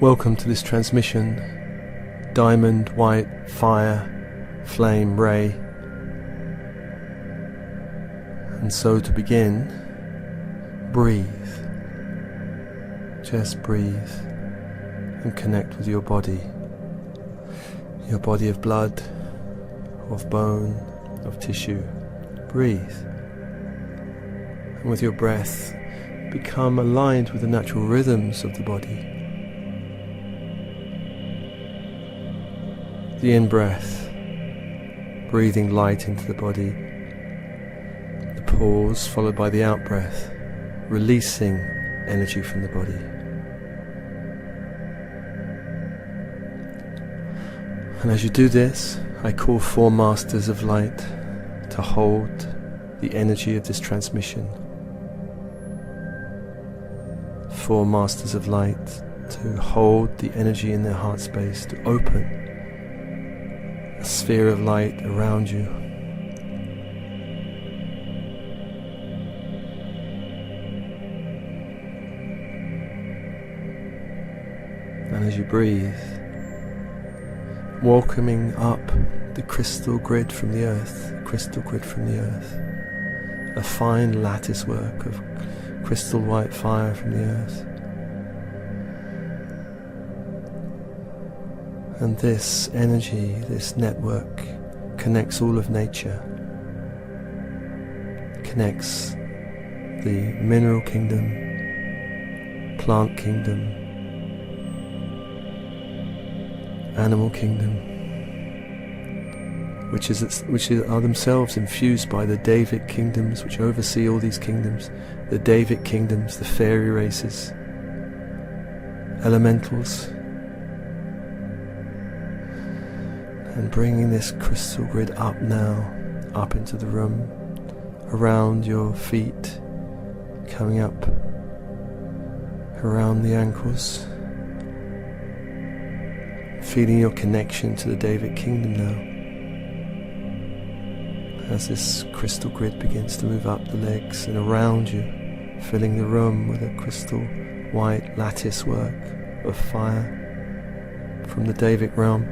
Welcome to this transmission, diamond white fire, flame ray. And so to begin, breathe. Just breathe and connect with your body of blood, of bone, of tissue. Breathe. And with your breath, become aligned with the natural rhythms of the body. The in-breath, breathing light into the body. The pause followed by the out-breath, releasing energy from the body. And as you do this, I call 4 masters of light to hold the energy of this transmission. 4 masters of light to hold the energy in their heart space, to open a sphere of light around you. And as you breathe, welcoming up the crystal grid from the earth, a fine lattice work of crystal white fire from the earth. And this energy, this network, connects all of nature, connects the mineral kingdom, plant kingdom, animal kingdom, which are themselves infused by the Davic kingdoms, which oversee all these kingdoms, the Davic kingdoms, the fairy races, elementals, and bringing this crystal grid up now, up into the room, around your feet, coming up around the ankles, feeling your connection to the Davic kingdom now, as this crystal grid begins to move up the legs and around you, filling the room with a crystal white lattice work of fire from the Davic realm.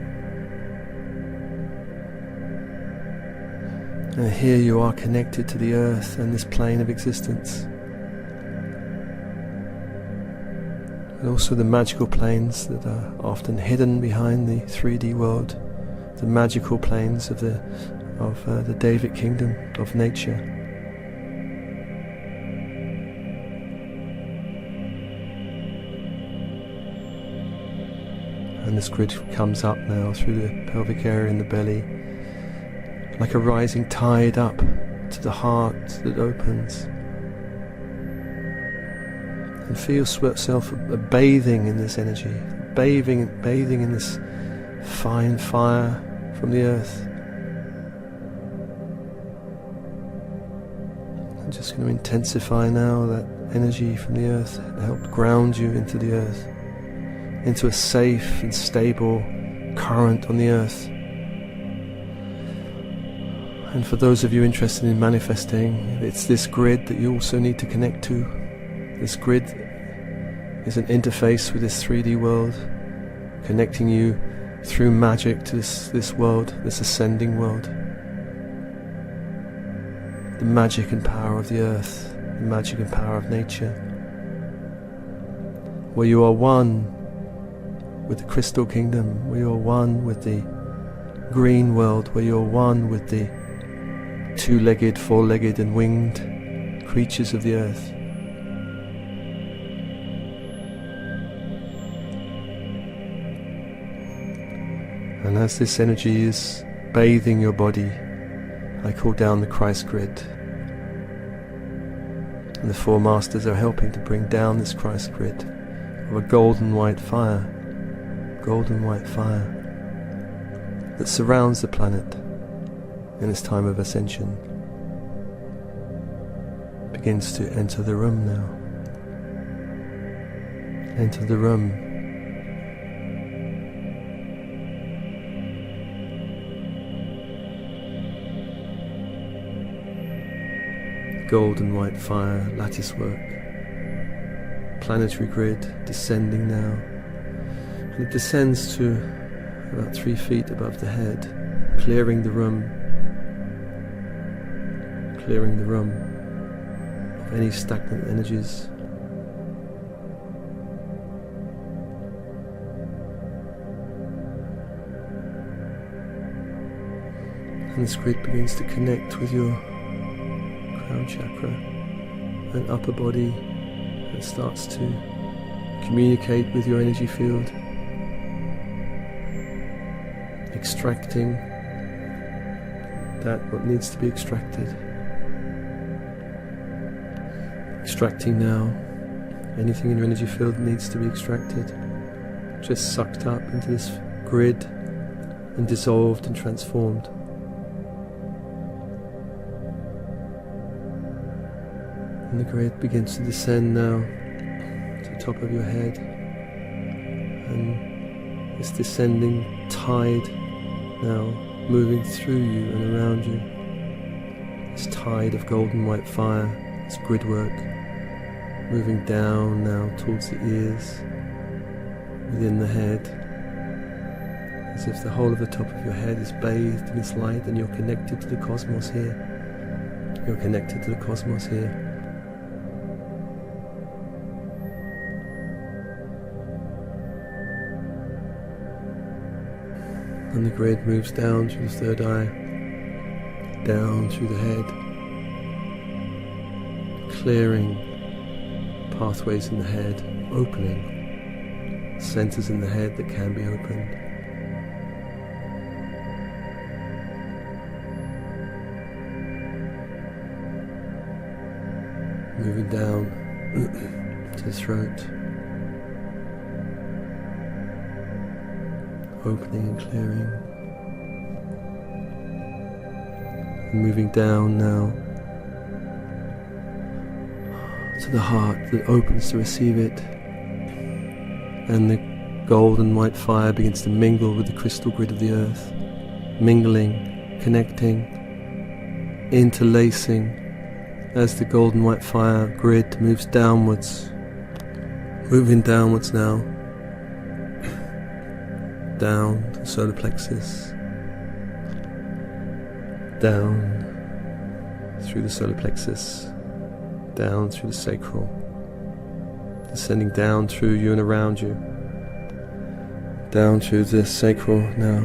And here you are connected to the earth and this plane of existence, and also the magical planes that are often hidden behind the 3D world, the magical planes of the Davic kingdom of nature. And this grid comes up now through the pelvic area in the belly, like a rising tide up to the heart that opens. And feel yourself bathing in this energy, bathing in this fine fire from the earth. I'm just going to intensify now that energy from the earth, help ground you into the earth, into a safe and stable current on the earth. And for those of you interested in manifesting, it's this grid that you also need to connect to. This grid is an interface with this 3D world, connecting you through magic to this world, this ascending world. The magic and power of the earth, the magic and power of nature, where you are one with the crystal kingdom, where you are one with the green world, where you are one with the 2-legged, 4-legged and winged creatures of the earth. And as this energy is bathing your body, I call down the Christ grid. And the 4 masters are helping to bring down this Christ grid of a golden white fire that surrounds the planet in this time of ascension. Begins to enter the room now. Enter the room. Golden white fire, lattice work, planetary grid descending now, And it descends to about 3 feet above the head, clearing the room of any stagnant energies. And this grid begins to connect with your crown chakra and upper body, and starts to communicate with your energy field, extracting what needs to be extracted. Extracting now anything in your energy field that needs to be extracted, just sucked up into this grid and dissolved and transformed. And the grid begins to descend now to the top of your head, and this descending tide now moving through you and around you. This tide of golden white fire, this grid work, moving down now towards the ears, within the head, as if the whole of the top of your head is bathed in this light, and you're connected to the cosmos here. You're connected to the cosmos here. And the grid moves down through the third eye, down through the head, clearing pathways in the head, opening centers in the head that can be opened. Moving down to the throat, opening and clearing, and moving down now to the heart that opens to receive it, and the golden white fire begins to mingle with the crystal grid of the earth, mingling, connecting, interlacing as the golden white fire grid moves downwards, moving downwards now, down to the solar plexus, down through the solar plexus, down through the sacral, descending down through you and around you, down through the sacral now,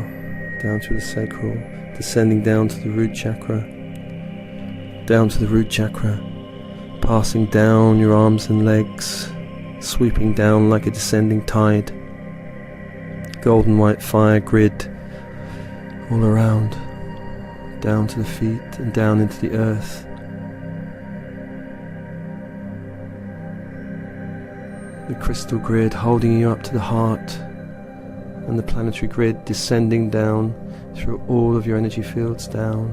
down through the sacral, descending down to the root chakra, down to the root chakra, passing down your arms and legs, sweeping down like a descending tide, golden white fire grid all around, down to the feet and down into the earth. The crystal grid holding you up to the heart, and the planetary grid descending down through all of your energy fields down.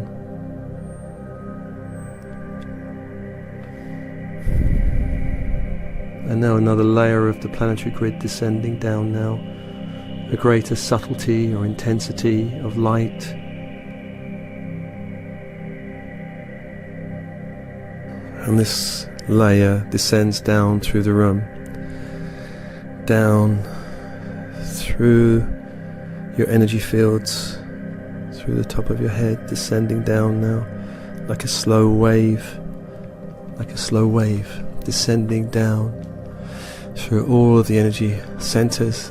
And now another layer of the planetary grid descending down now, a greater subtlety or intensity of light. And this layer descends down through the room, down through your energy fields, through the top of your head, descending down now like a slow wave, descending down through all of the energy centers,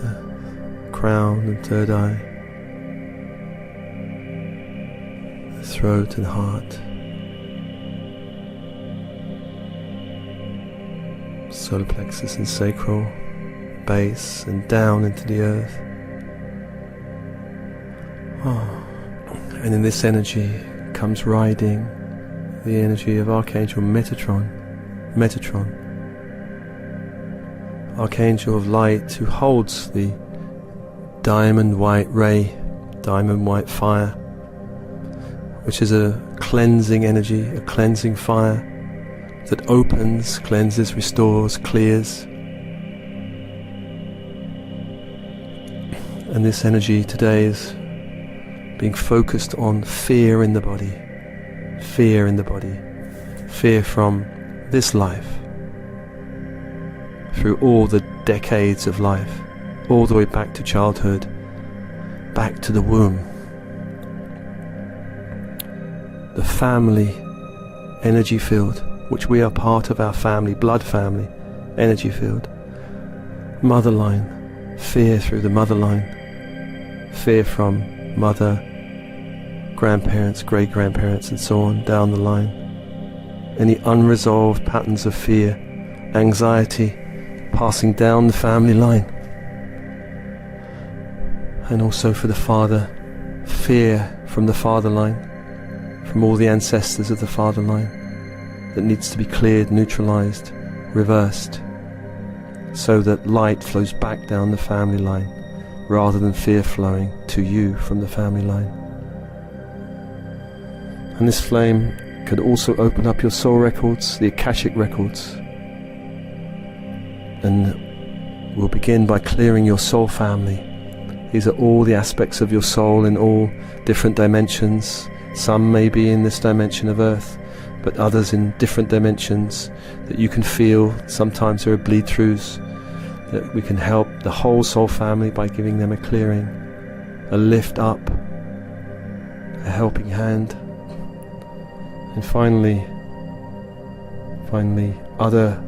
crown and third eye, throat and heart, solar plexus and sacral, base, and down into the earth. And in this energy comes riding the energy of Archangel Metatron, Archangel of Light, who holds the diamond white ray, diamond white fire, which is a cleansing energy, a cleansing fire that opens, cleanses, restores, clears. And this energy today is being focused on fear in the body, fear from this life, through all the decades of life, all the way back to childhood, back to the womb. The family energy field, which we are part of, our family, blood family energy field. Mother line, fear through the mother line, fear from mother, grandparents, great-grandparents and so on down the line. Any unresolved patterns of fear, anxiety passing down the family line. And also for the father, fear from the father line, from all the ancestors of the father line, that needs to be cleared, neutralized, reversed, so that light flows back down the family line rather than fear flowing to you from the family line. And this flame could also open up your soul records, the Akashic records, and we'll begin by clearing your soul family. These are all the aspects of your soul in all different dimensions. Some may be in this dimension of earth, but others in different dimensions that you can feel. Sometimes there are bleed-throughs that we can help the whole soul family by giving them a clearing, a lift up, a helping hand. And finally, other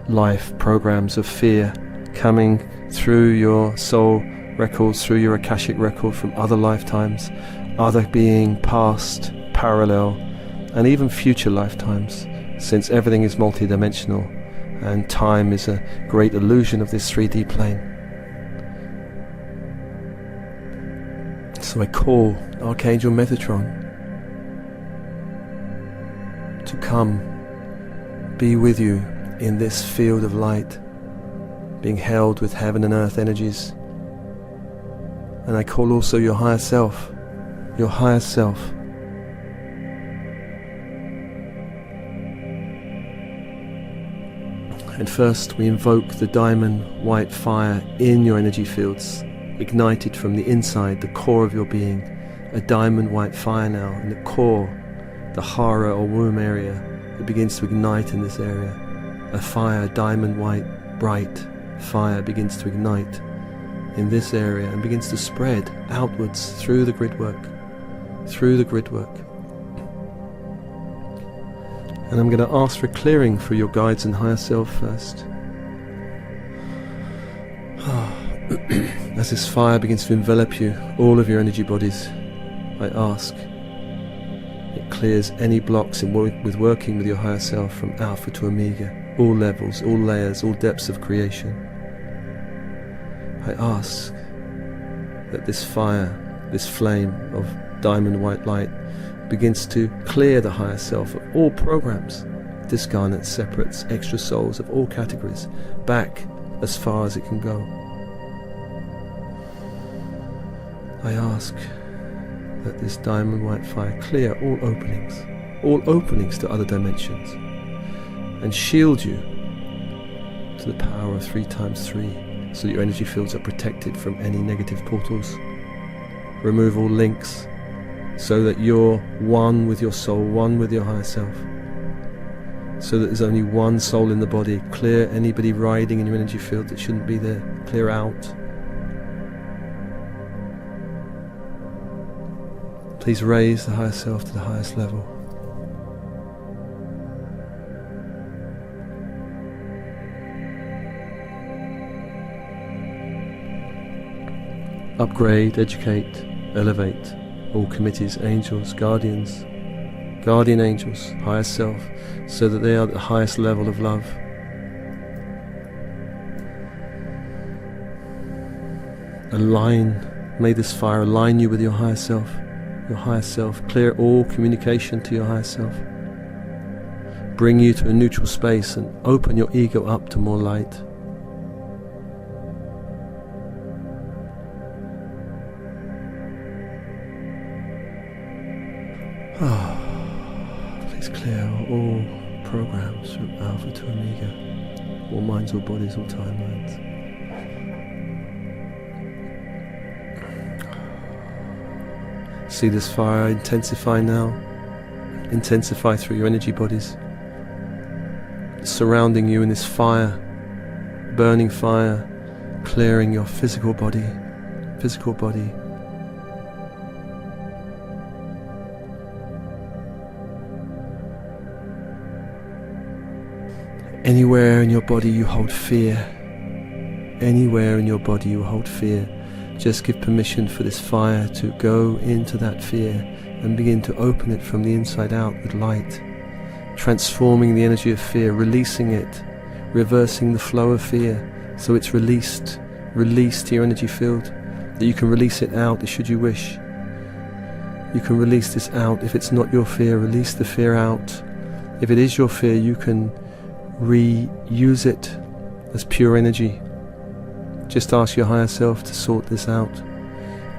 life programs of fear coming through your soul records, through your Akashic record from other lifetimes, other being, past, parallel, and even future lifetimes, since everything is multidimensional and time is a great illusion of this 3D plane. So I call Archangel Metatron to come be with you in this field of light, being held with heaven and earth energies. And I call also your higher self, your higher self. And first we invoke the diamond white fire in your energy fields, ignited from the inside, the core of your being. A diamond white fire now in the core, the hara or womb area. It begins to ignite in this area. A fire, diamond white, bright fire begins to ignite in this area and begins to spread outwards through the grid work, through the grid work. And I'm going to ask for clearing for your guides and higher self first. As this fire begins to envelop you, all of your energy bodies, I ask, it clears any blocks with working with your higher self from Alpha to Omega, all levels, all layers, all depths of creation. I ask that this fire, this flame of diamond white light begins to clear the higher self of all programs, discarnates, separates, extra souls of all categories, back as far as it can go. I ask that this diamond white fire clear all openings to other dimensions, and shield you to the power of 3 times 3, so that your energy fields are protected from any negative portals. Remove all links, so that you're one with your soul, one with your higher self, so that there's only one soul in the body. Clear anybody riding in your energy field that shouldn't be there. Clear out. Please raise the higher self to the highest level. Upgrade, educate, elevate all committees, angels, guardians, guardian angels, higher self, so that they are at the highest level of love. May this fire align you with your higher self. Your higher self, clear all communication to your higher self. Bring you to a neutral space and open your ego up to more light. Please clear all programs from Alpha to Omega, all minds, all bodies, all timelines. See this fire intensify now, intensify through your energy bodies, surrounding you in this fire, burning fire, clearing your physical body. Anywhere in your body you hold fear, just give permission for this fire to go into that fear and begin to open it from the inside out with light, transforming the energy of fear, releasing it, reversing the flow of fear so it's released to your energy field, that you can release it out should you wish. You can release this out. If it's not your fear, release the fear out. If it is your fear, you can reuse it as pure energy. Just ask your higher self to sort this out.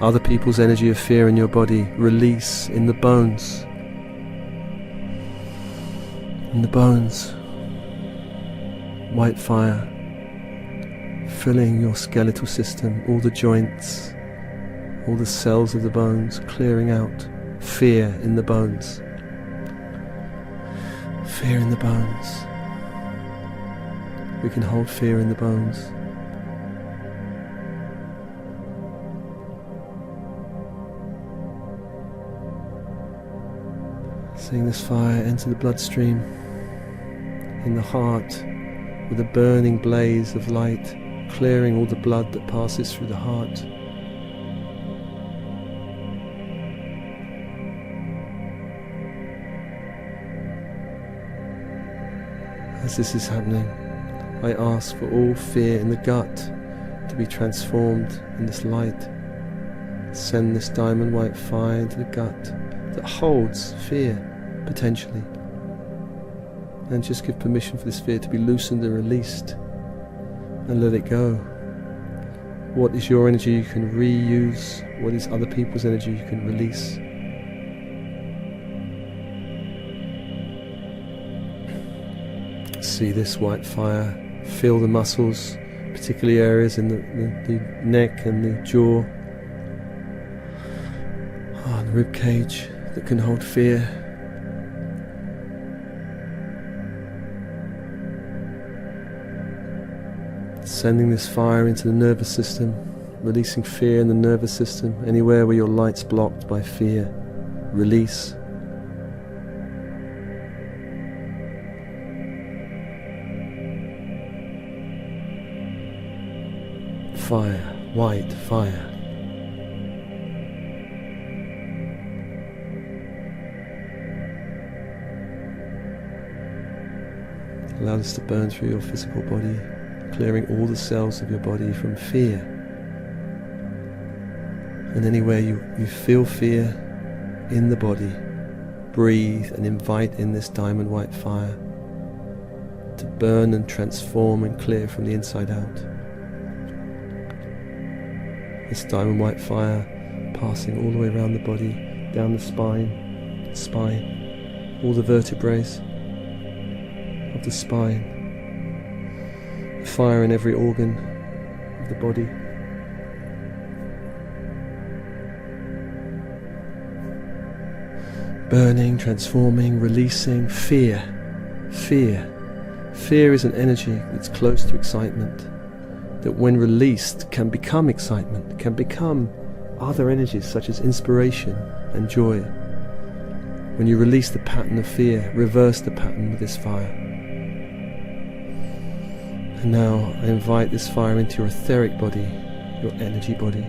Other people's energy of fear in your body, release in the bones. White fire filling your skeletal system, all the joints, all the cells of the bones, clearing out fear in the bones. We can hold fear in the bones. Seeing this fire enter the bloodstream, in the heart, with a burning blaze of light, clearing all the blood that passes through the heart. As this is happening, I ask for all fear in the gut to be transformed in this light. Send this diamond white fire into the gut that holds fear, potentially. And just give permission for this fear to be loosened and released. And let it go. What is your energy you can reuse? What is other people's energy you can release? See this white fire fill the muscles, particularly areas in the neck and the jaw, the rib cage that can hold fear. Sending this fire into the nervous system, releasing fear in the nervous system. Anywhere where your light's blocked by fear, release. Fire, white fire. Allow this to burn through your physical body, clearing all the cells of your body from fear. And anywhere you feel fear in the body, breathe and invite in this diamond white fire to burn and transform and clear from the inside out. This diamond white fire passing all the way around the body, down the spine, all the vertebrae of the spine. Fire in every organ of the body. Burning, transforming, releasing fear. Fear is an energy that's close to excitement, that when released can become excitement, can become other energies such as inspiration and joy. When you release the pattern of fear, reverse the pattern with this fire. And now I invite this fire into your etheric body, your energy body,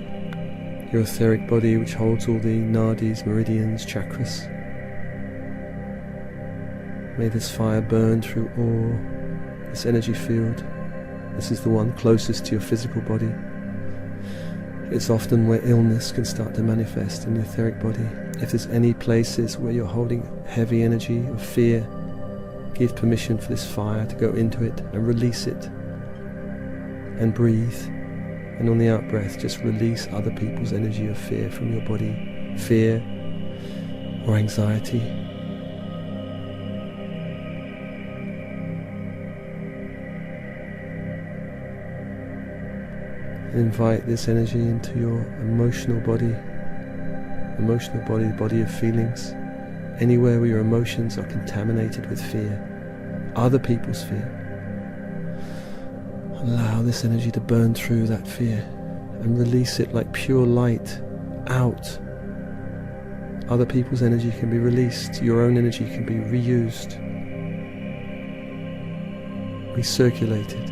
your etheric body which holds all the nadis, meridians, chakras. May this fire burn through all this energy field. This is the one closest to your physical body. It's often where illness can start to manifest in the etheric body. If there's any places where you're holding heavy energy of fear, give permission for this fire to go into it and release it. And breathe. And on the out breath, just release other people's energy of fear from your body. Fear or anxiety. Invite this energy into your emotional body, the body of feelings, anywhere where your emotions are contaminated with fear, other people's fear. Allow this energy to burn through that fear and release it like pure light out. Other people's energy can be released. Your own energy can be reused, recirculated.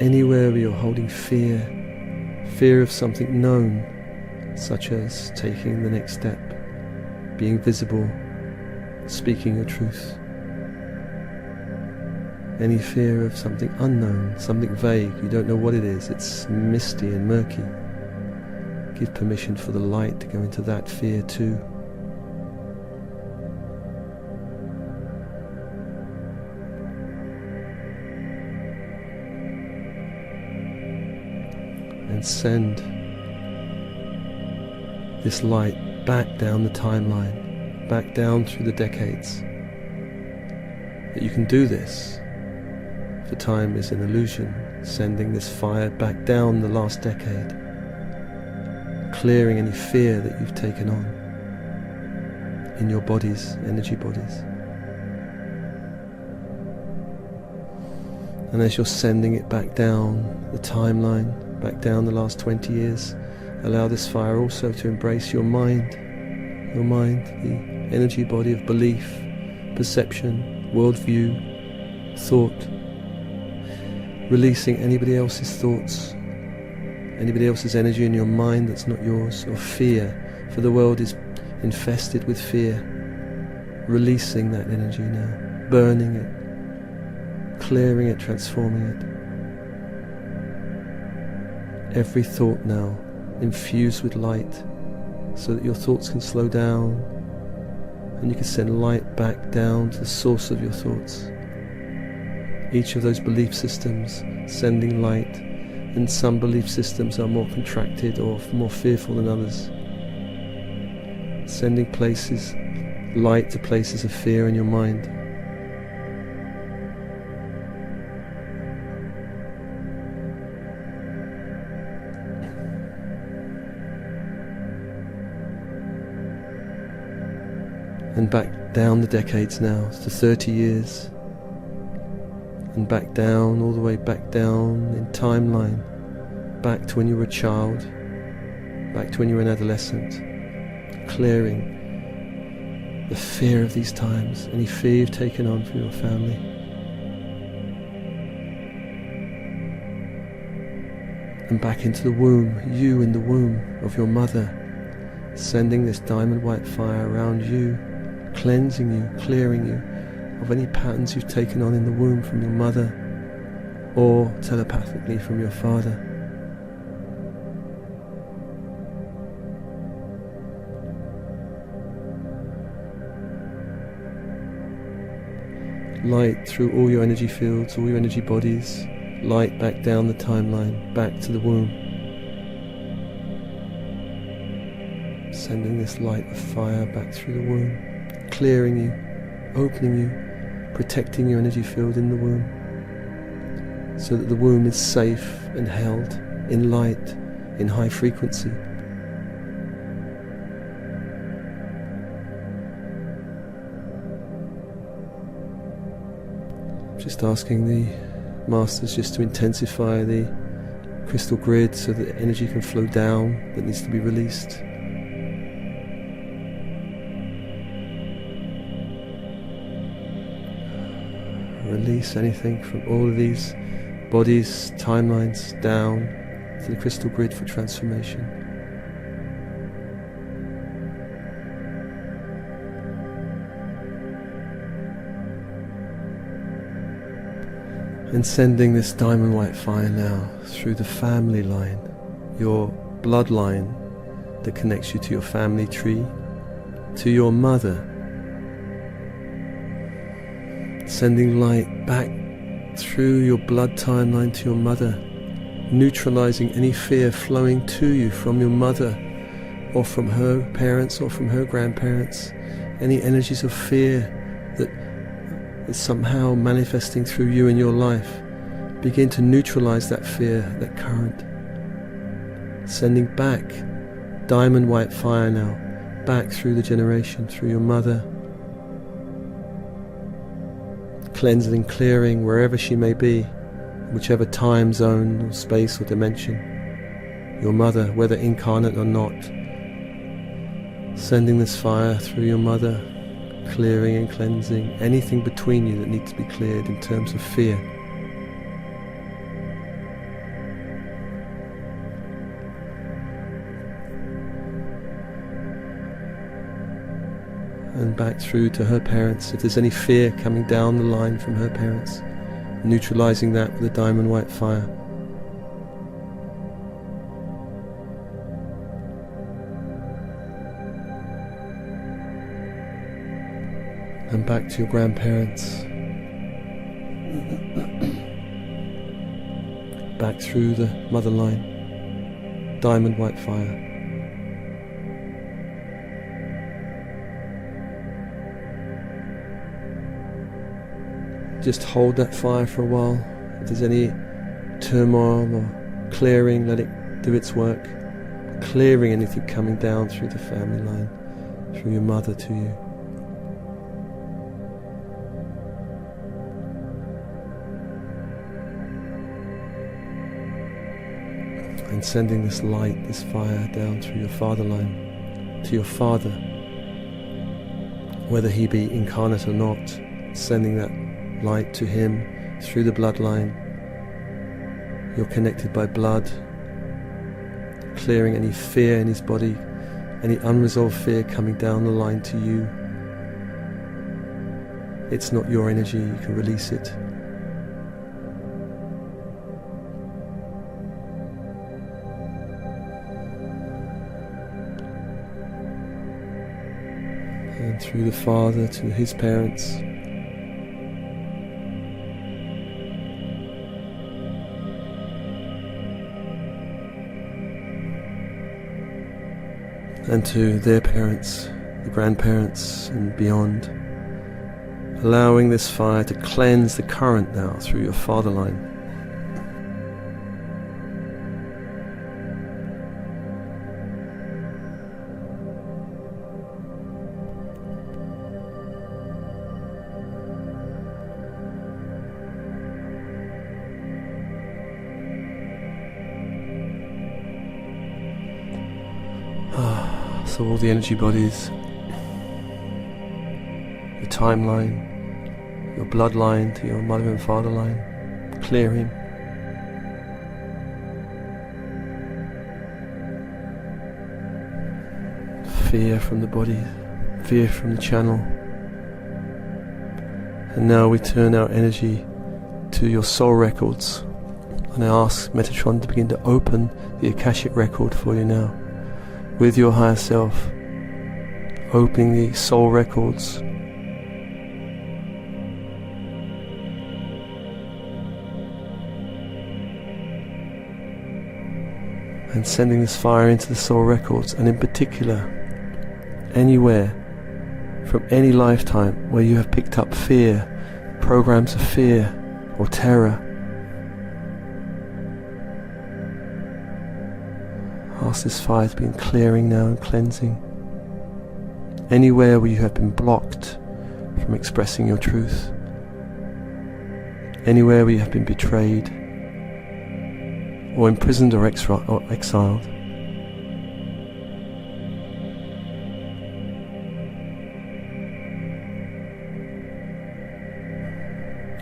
Anywhere where you're holding fear of something known, such as taking the next step, being visible, speaking your truth. Any fear of something unknown, something vague, you don't know what it is, it's misty and murky. Give permission for the light to go into that fear too. And send this light back down the timeline, back down through the decades. That you can do this, for time is an illusion, sending this fire back down the last decade, clearing any fear that you've taken on in your bodies, energy bodies. And as you're sending it back down the timeline, back down the last 20 years, allow this fire also to embrace your mind, the energy body of belief, perception, worldview, thought, releasing anybody else's thoughts, anybody else's energy in your mind that's not yours, or fear, for the world is infested with fear. Releasing that energy now, burning it, clearing it, transforming it. Every thought now infused with light, so that your thoughts can slow down and you can send light back down to the source of your thoughts. Each of those belief systems sending light, and some belief systems are more contracted or more fearful than others. Sending light to places of fear in your mind. And back down the decades now, to 30 years. And back down, all the way back down in timeline. Back to when you were a child. Back to when you were an adolescent. Clearing the fear of these times. Any fear you've taken on from your family. And back into the womb, you in the womb of your mother. Sending this diamond white fire around you. Cleansing you, clearing you of any patterns you've taken on in the womb from your mother or telepathically from your father. Light through all your energy fields, all your energy bodies, light back down the timeline, back to the womb. Sending this light of fire back through the womb. Clearing you, opening you, protecting your energy field in the womb, so that the womb is safe and held in light, in high frequency. Just asking the masters just to intensify the crystal grid so that energy can flow down that needs to be released. Release anything from all of these bodies, timelines, down to the crystal grid for transformation. And sending this diamond white fire now through the family line, your bloodline that connects you to your family tree, to your mother. Sending light back through your blood timeline to your mother, neutralizing any fear flowing to you from your mother or from her parents or from her grandparents, any energies of fear that is somehow manifesting through you in your life. Begin to neutralize that fear, that current. Sending back diamond white fire now, back through the generation, through your mother, cleansing, clearing wherever she may be, whichever time zone or space or dimension. Your mother, whether incarnate or not, sending this fire through your mother, clearing and cleansing anything between you that needs to be cleared in terms of fear. And back through to her parents. If there's any fear coming down the line from her parents, neutralizing that with a diamond white fire. And back to your grandparents. Back through the mother line. Diamond white fire. Just hold that fire for a while. If there's any turmoil or clearing, let it do its work. Clearing anything coming down through the family line, through your mother to you. And sending this light, this fire down through your father line, to your father, whether he be incarnate or not, sending that light to him through the bloodline. You're connected by blood, clearing any fear in his body, any unresolved fear coming down the line to you. It's not your energy, you can release it. And through the father to his parents. And to their parents, the grandparents and beyond, allowing this fire to cleanse the current now through your father line. So all the energy bodies, your timeline, your bloodline to your mother and father line, clearing. Fear from the body, fear from the channel. And now we turn our energy to your soul records. And I ask Metatron to begin to open the Akashic record for you now. With your higher self, opening the soul records. And sending this fire into the soul records, and in particular, anywhere from any lifetime where you have picked up fear, programs of fear or terror. Ask this fire to begin clearing now and cleansing. Anywhere where you have been blocked from expressing your truth. Anywhere where you have been betrayed or imprisoned or exiled.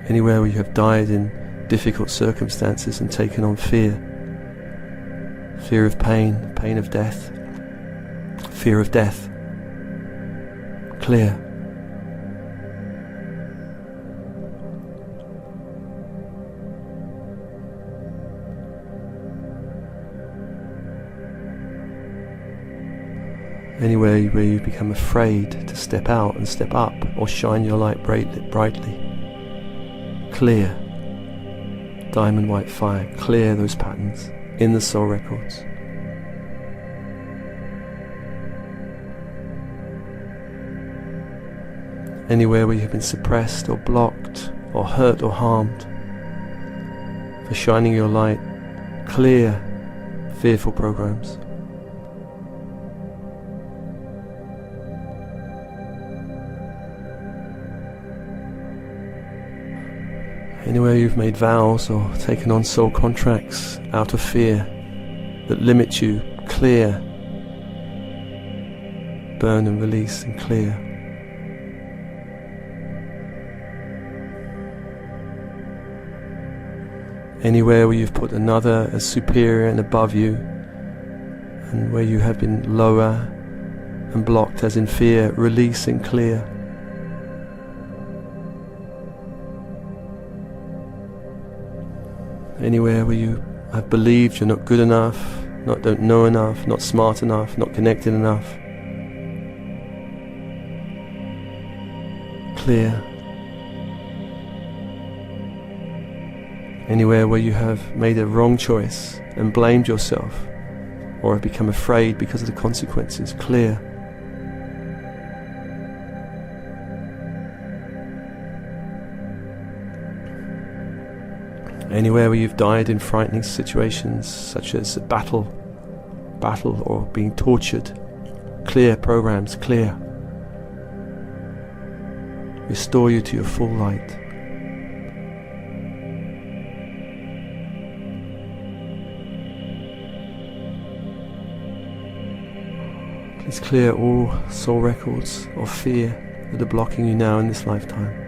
Anywhere where you have died in difficult circumstances and taken on fear. Fear of pain, pain of death, fear of death. Clear. Anywhere where you become afraid to step out and step up or shine your light brightly. Clear. Diamond white fire. Clear those patterns in the soul records. Anywhere where you have been suppressed or blocked or hurt or harmed, for shining your light, clear fearful programs. Anywhere you've made vows or taken on soul contracts out of fear that limit you, clear. Burn and release and clear. Anywhere where you've put another as superior and above you, and where you have been lower and blocked as in fear, release and clear. Anywhere where you have believed you're not good enough, don't know enough, not smart enough, not connected enough. Clear. Anywhere where you have made a wrong choice and blamed yourself, or have become afraid because of the consequences, clear. Anywhere where you've died in frightening situations, such as a battle or being tortured, clear programs, clear. Restore you to your full light. Please clear all soul records of fear that are blocking you now in this lifetime.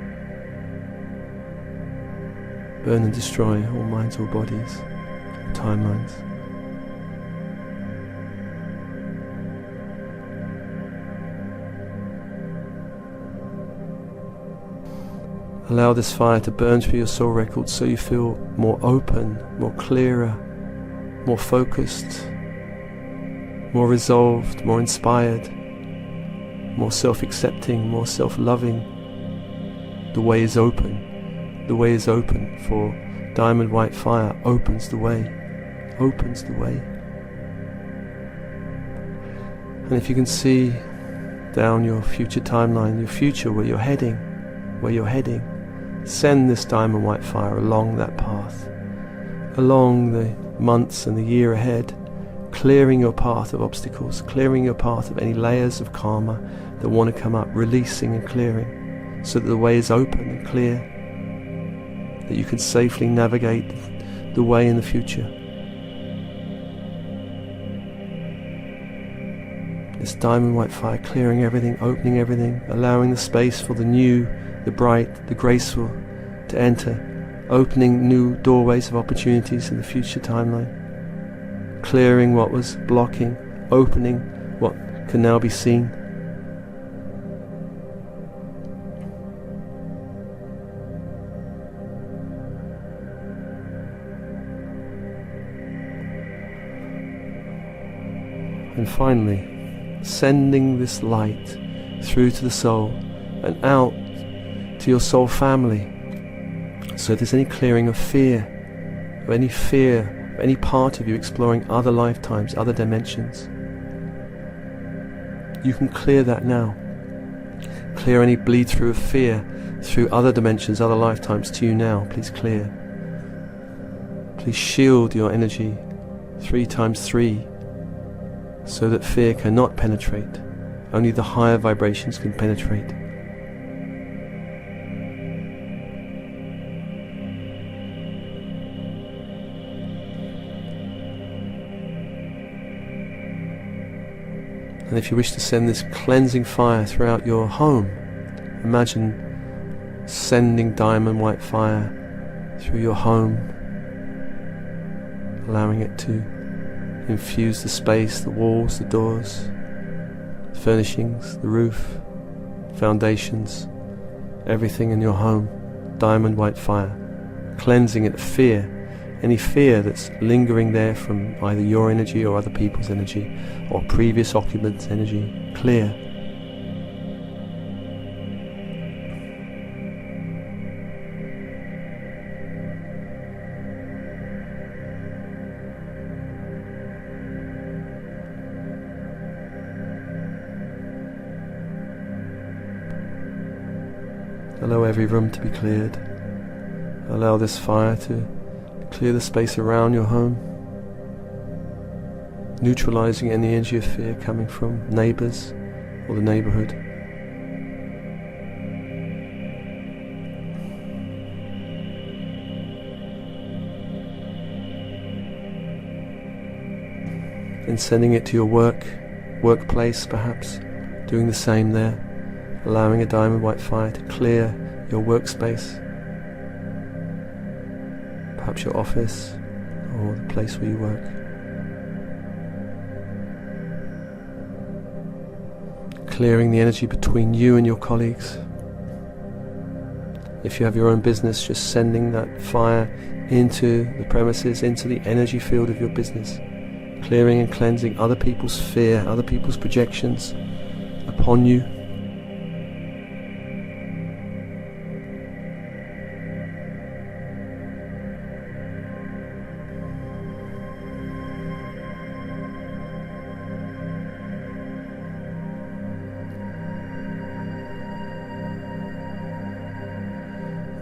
Burn and destroy all minds, all bodies, all timelines. Allow this fire to burn through your soul records so you feel more open, more clearer, more focused, more resolved, more inspired, more self-accepting, more self-loving. The way is open. The way is open for diamond white fire. Opens the way. Opens the way. And if you can see down your future timeline, your future, where you're heading, send this diamond white fire along that path, along the months and the year ahead, clearing your path of obstacles, clearing your path of any layers of karma that want to come up, releasing and clearing, so that the way is open and clear, that you can safely navigate the way in the future. This diamond white fire clearing everything, opening everything, allowing the space for the new, the bright, the graceful to enter, opening new doorways of opportunities in the future timeline, clearing what was blocking, opening what can now be seen. And finally, sending this light through to the soul and out to your soul family. So if there's any clearing of fear, of any part of you exploring other lifetimes, other dimensions, you can clear that now. Clear any bleed through of fear through other dimensions, other lifetimes to you now. Please clear. Please shield your energy 3 times 3, so that fear cannot penetrate. Only the higher vibrations can penetrate. And if you wish to send this cleansing fire throughout your home, imagine sending diamond white fire through your home, allowing it to infuse the space, the walls, the doors, the furnishings, the roof, foundations, everything in your home. Diamond white fire, cleansing it of fear, any fear that's lingering there from either your energy or other people's energy or previous occupants' energy. Clear. Allow every room to be cleared. Allow this fire to clear the space around your home, neutralizing any energy of fear coming from neighbors or the neighborhood. and sending it to your workplace perhaps, doing the same there, allowing a diamond white fire to clear your workspace, perhaps your office or the place where you work. Clearing the energy between you and your colleagues. If you have your own business, just sending that fire into the premises, into the energy field of your business, clearing and cleansing other people's fear, other people's projections upon you.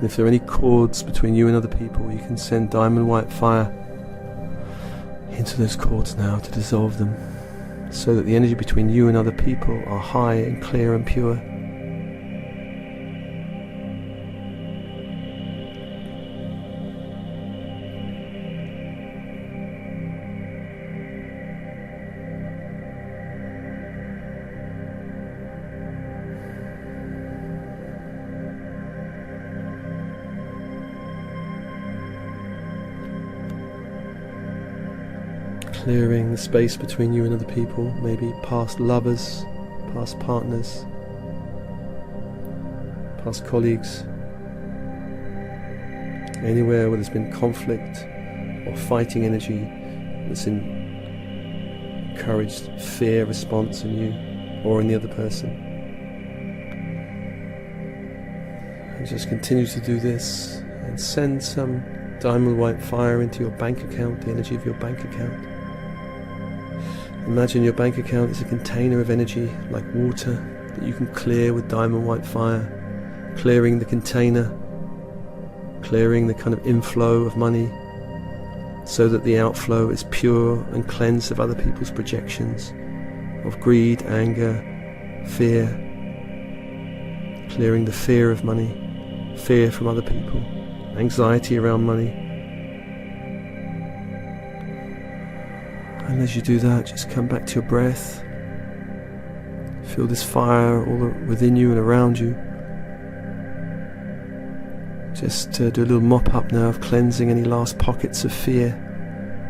If there are any cords between you and other people, you can send diamond white fire into those cords now to dissolve them, so that the energy between you and other people are high and clear and pure. Clearing the space between you and other people, maybe past lovers, past partners, past colleagues, anywhere where there's been conflict or fighting energy that's encouraged fear response in you or in the other person. And just continue to do this and send some diamond white fire into your bank account, the energy of your bank account. Imagine your bank account is a container of energy like water that you can clear with diamond white fire, clearing the container, clearing the kind of inflow of money so that the outflow is pure and cleansed of other people's projections of greed, anger, fear, clearing the fear of money, fear from other people, anxiety around money. And as you do that, just come back to your breath. Feel this fire all within you and around you. Just do a little mop up now of cleansing any last pockets of fear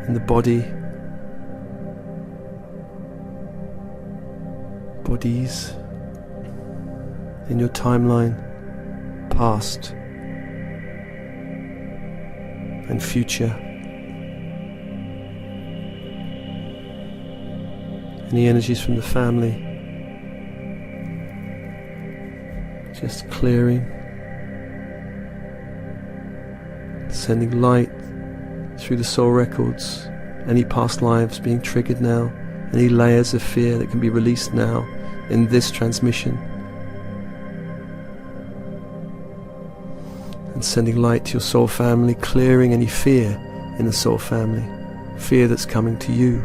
in the bodies, in your timeline, past and future. Any energies from the family, just clearing, sending light through the soul records, any past lives being triggered now, any layers of fear that can be released now in this transmission, and sending light to your soul family, clearing any fear in the soul family, fear that's coming to you.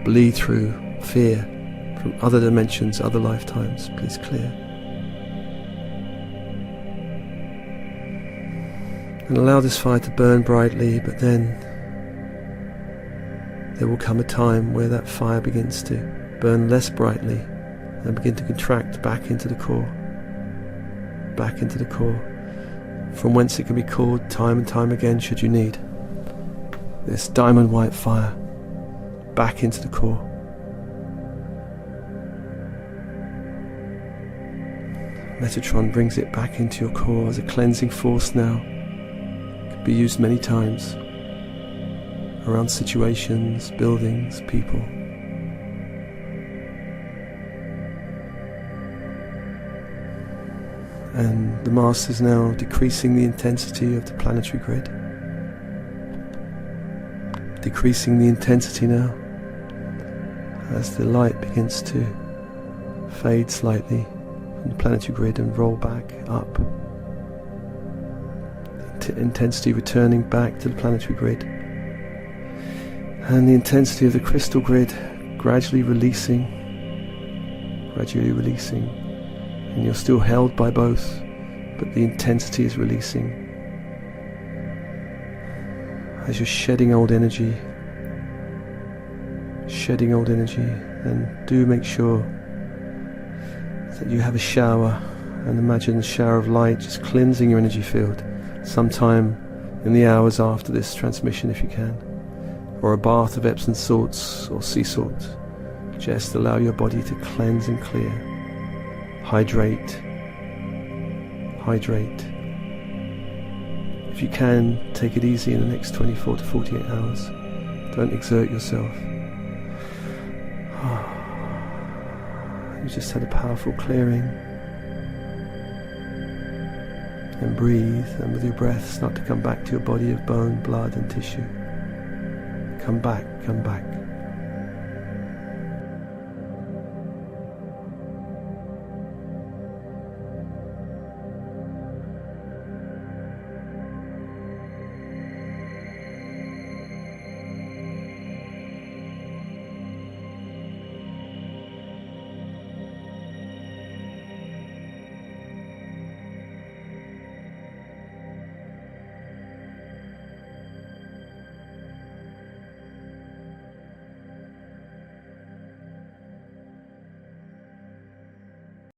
Bleed through fear from other dimensions, other lifetimes. Please clear. And allow this fire to burn brightly, but then there will come a time where that fire begins to burn less brightly and begin to contract back into the core, from whence it can be called time and time again should you need. This diamond white fire back into the core. Metatron brings it back into your core as a cleansing force now. It can be used many times around situations, buildings, people. And the Master is now decreasing the intensity of the planetary grid. Decreasing the intensity now as the light begins to fade slightly from the planetary grid and roll back up. Intensity returning back to the planetary grid, and the intensity of the crystal grid gradually releasing, and you're still held by both, but the intensity is releasing as you're shedding old energy, shedding old energy, then do make sure that you have a shower, and imagine a shower of light just cleansing your energy field sometime in the hours after this transmission if you can, or a bath of Epsom salts or sea salt. Just allow your body to cleanse and clear. Hydrate. If you can, take it easy in the next 24 to 48 hours. Don't exert yourself. You just had a powerful clearing. And breathe, and with your breath start to come back to your body of bone, blood and tissue. Come back, come back.